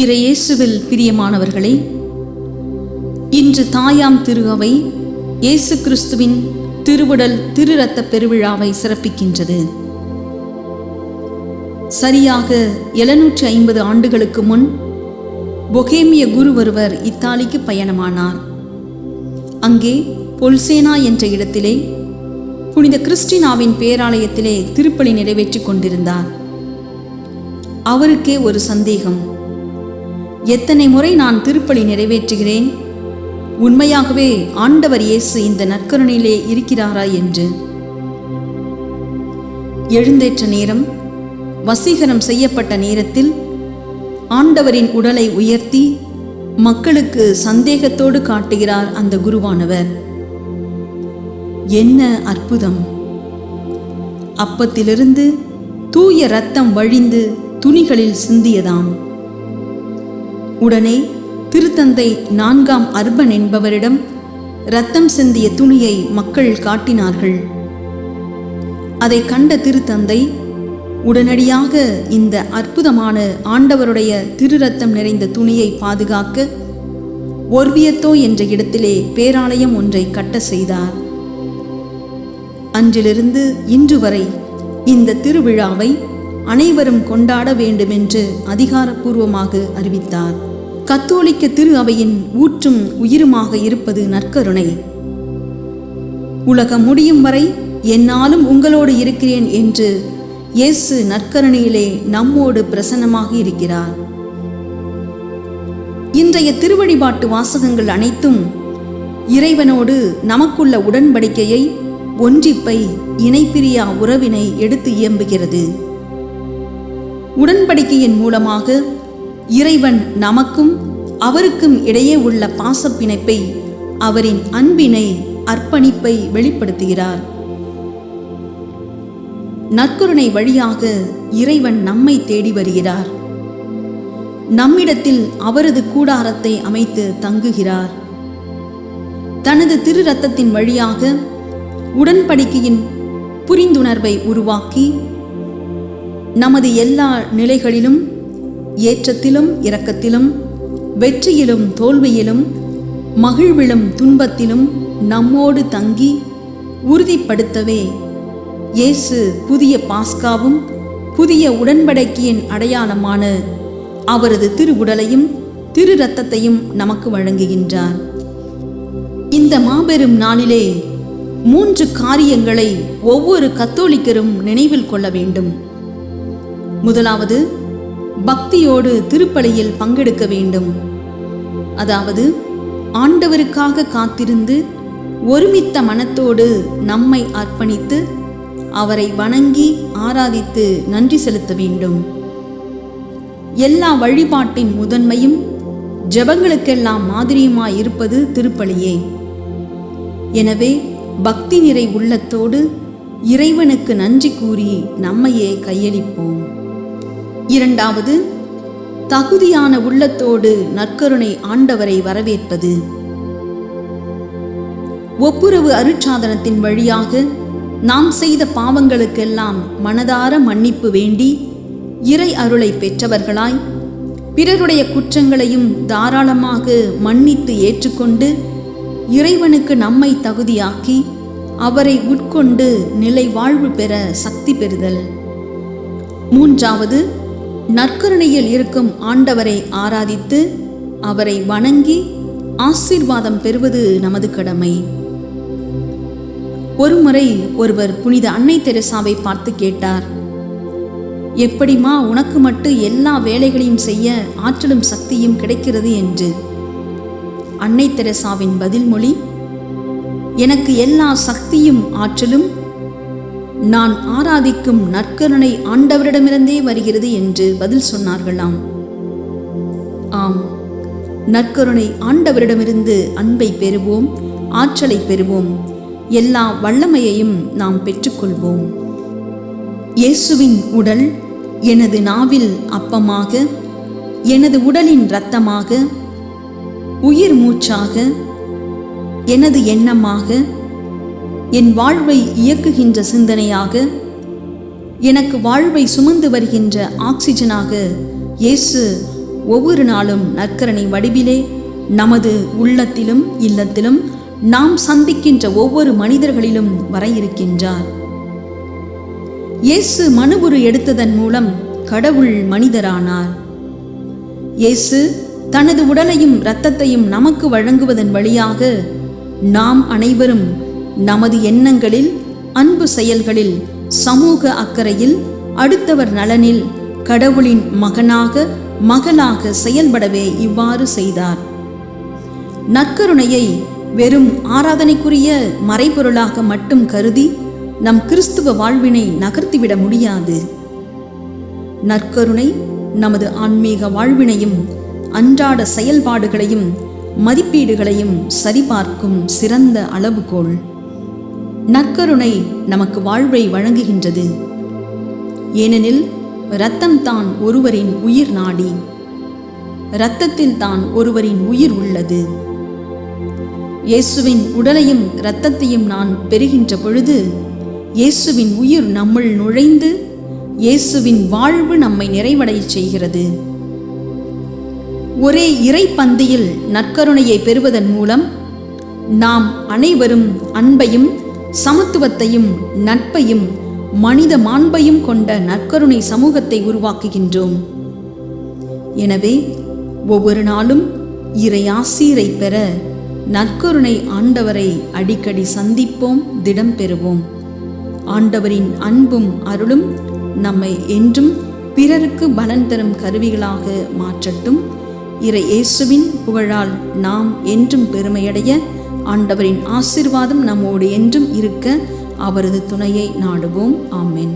இறையேசுவில் பிரியமானவர்களே, இன்று தாயாம் திரு அவை இயேசு கிறிஸ்துவின் திருவுடல் திரு இரத்த பெருவிழாவை சிறப்பிக்கின்றது. சரியாக 750 ஆண்டுகளுக்கு முன் பொஹேமிய குரு ஒருவர் இத்தாலிக்கு பயணமானார். அங்கே பொல்சேனா என்ற இடத்திலே புனித கிறிஸ்டினாவின் பேராலயத்திலே திருப்பலி நிறைவேற்றிக் கொண்டிருந்தார். அவருக்கே ஒரு சந்தேகம், எத்தனை முறை நான் திருப்பலி நிறைவேற்றுகிறேன், உண்மையாகவே ஆண்டவர் இயேசு இந்த நற்கருணையிலே இருக்கிறாரா என்று. எழுந்தேற்ற நேரம், வசீகரம் செய்யப்பட்ட நேரத்தில் ஆண்டவரின் உடலை உயர்த்தி மக்களுக்கு சந்தேகத்தோடு காட்டுகிறார் அந்த குருவானவர். என்ன அற்புதம்! அப்பத்திலிருந்து தூய இரத்தம் வழிந்து துணிகளில் சிந்தியதாம். உடனே திருத்தந்தை 4ஆம் அர்பன் என்பவரிடம் இரத்தம் சிந்திய துணியை மக்கள் காட்டினார்கள். அதை கண்ட திருத்தந்தை உடனடியாக இந்த அற்புதமான ஆண்டவருடைய திருரத்தம் நிறைந்த துணியை பாதுகாக்க ஒர்வியத்தோ என்ற இடத்திலே பேராலயம் ஒன்றை கட்ட செய்தார். அன்றிலிருந்து இன்று வரை இந்த திருவிழாவை அனைவரும் கொண்டாட வேண்டுமென்று அதிகாரப்பூர்வமாக அறிவித்தார். கத்தோலிக்க திரு அவையின் ஊற்றும் உயிருமாக இருப்பது நற்கருணை. உலகம் முடியும் வரை என்னாலும் உங்களோடு இருக்கிறேன் என்று இயேசு நற்கருணையிலே நம்மோடு பிரசன்னமாக இருக்கிறார். இன்றைய திருவழிபாட்டு வாசகங்கள் அனைத்தும் இறைவனோடு நமக்குள்ள உடன்படிக்கையை, ஒன்றிப்பை, இணைப்பிரியா உறவினை எடுத்து இயம்புகிறது. உடன்படிக்கையின் மூலமாக இறைவன் நமக்கும் அவருக்கும் இடையே உள்ள பாசப்பிணைப்பை, அவரின் அன்பினை, அர்ப்பணிப்பை வெளிப்படுத்துகிறார். நற்கருணை வழியாக இறைவன் நம்மை தேடி வருகிறார். நம்மிடத்தில் அவரது கூடாரத்தை அமைத்து தங்குகிறார். தனது திரு இரத்தத்தின் வழியாக உடன்படிக்கையின் புரிந்துணர்வை உருவாக்கி நமது எல்லா நிலைகளிலும், ஏற்றத்திலும் இரக்கத்திலும், வெற்றியிலும் தோல்வியிலும், மகிழ்விலும் துன்பத்திலும் நம்மோடு தங்கி உறுதிப்படுத்தவே இயேசு புதிய பாஸ்காவும் புதிய உடன்படிக்கையின் அடையாளமான அவரது திருவுடலையும் திரு இரத்தத்தையும் நமக்கு வழங்குகின்றார். இந்த மாபெரும் நாளிலே 3 காரியங்களை ஒவ்வொரு கத்தோலிக்கரும் நினைவில் கொள்ள வேண்டும். முதலாவது, பக்தியோடு திருப்பலியில் பங்கெடுக்க வேண்டும். அதாவது ஆண்டவருக்காக காத்திருந்து ஒருமித்த மனத்தோடு நம்மை அர்ப்பணித்து அவரை வணங்கி ஆராதித்து நன்றி செலுத்த வேண்டும். எல்லா வழிபாட்டின் முதன்மையும் ஜெபங்களுக்கெல்லாம் மாதிரியுமாய் இருப்பது திருப்பலியே. எனவே பக்தி நிறை உள்ளத்தோடு இறைவனுக்கு நன்றி கூறி நம்மையே கையளிப்போம். இரண்டாவது, தகுதியான உள்ளத்தோடு நற்கருணை ஆண்டவரை வரவேற்பது. ஒப்புரவு அருட்சாதனத்தின் வழியாக நாம் செய்த பாவங்களுக்கெல்லாம் மனதார மன்னிப்பு வேண்டி இறை அருளை பெற்றவர்களாய் பிறருடைய குற்றங்களையும் தாராளமாக மன்னித்து ஏற்றுக்கொண்டு இறைவனுக்கு நம்மை தகுதியாக்கி அவரை உட்கொண்டு நிலை வாழ்வு பெற சக்தி பெறுதல். மூன்றாவது, நற்கருணையில் இருக்கும் ஆண்டவரை ஆராதித்து அவரை வணங்கி ஆசீர்வாதம் பெறுவது நமது கடமை. ஒருமுறை ஒருவர் புனித அன்னை தெரசாவை பார்த்து கேட்டார், எப்படிமா உனக்கு மட்டும் எல்லா வேலைகளையும் செய்ய ஆற்றலும் சக்தியும் கிடைக்கிறது என்று. அன்னை தெரசாவின் பதில் மொழி, எனக்கு எல்லா சக்தியும் ஆற்றலும் நான் ஆராதிக்கும் நற்கருணை ஆண்டவரிடமிருந்தே வருகிறது என்று பதில் சொன்னார்களாம். ஆம், நற்கருணை ஆண்டவரிடமிருந்து அன்பை பெறுவோம், ஆற்றலை பெறுவோம், எல்லா வல்லமையையும் நாம் பெற்றுக்கொள்வோம். இயேசுவின் உடல் எனது நாவில் அப்பமாக, எனது உடலின் இரத்தமாக, உயிர் மூச்சாக, எனது எண்ணமாக, என் வாழ்வை இயக்குகின்ற சிந்தனையாக, எனக்கு வாழ்வை சுமந்து வருகின்ற ஆக்சிஜனாக இயேசு ஒவ்வொரு நாளும் நற்கருணை வடிவிலே நமது உள்ளத்திலும் இல்லத்திலும் நாம் சந்திக்கின்ற ஒவ்வொரு மனிதர்களிலும் வர இருக்கின்றார். இயேசு மனுவுரு எடுத்ததன் மூலம் கடவுள் மனிதரானார். இயேசு தனது உடலையும் இரத்தத்தையும் நமக்கு வழங்குவதன் வழியாக நாம் அனைவரும் நமது எண்ணங்களில், அன்பு செயல்களில், சமூக அக்கறையில், அடுத்தவர் நலனில் கடவுளின் மகனாக மகளாக செயல்படவே இவ்வாறு செய்தார். நற்கருணையை வெறும் ஆராதனைக்குரிய மறைபொருளாக மட்டும் கருதி நம் கிறிஸ்துவ வாழ்வினை நகர்த்திவிட முடியாது. நற்கருணை நமது ஆன்மீக வாழ்வினையும் அன்றாட செயல்பாடுகளையும் மதிப்பீடுகளையும் சரிபார்க்கும் சிறந்த அளவுகோல். நற்கருணை நமக்கு வாழ்வை வழங்குகின்றது. ஏனெனில் இரத்தம் தான் ஒருவரின் உயிர் நாடி, இரத்தத்தில் தான் ஒருவரின் உயிர் உள்ளது. இயேசுவின் உடலையும் இரத்தத்தையும் நான் பெறுகின்ற பொழுது இயேசுவின் உயிர் நம்முள் நுழைந்து இயேசுவின் வாழ்வு நம்மை நிறைவடைய செய்கிறது. ஒரே இறை பந்தியில் நற்கருணையை பெறுவதன் மூலம் நாம் அனைவரும் அன்பையும் சமத்துவத்தையும் நட்பையும் மனித மாண்பையும் கொண்ட நற்கருணை சமூகத்தை உருவாக்குகின்றோம். எனவே ஒவ்வொரு நாளும் இறை ஆசீரை பெற நற்கருணை ஆண்டவரை அடிக்கடி சந்திப்போம், திடம் பெறுவோம். ஆண்டவரின் அன்பும் அருளும் நம்மை என்றும் பிறருக்கு பலன் தரும் கருவிகளாக மாற்றட்டும். இறை இயேசுவின் புகழால் நாம் என்றும் பெருமையடைய ஆண்டவரின் ஆசீர்வாதம் நம்மோடு என்றும் இருக்க அவரது துணையை நாடுவோம். ஆமென்.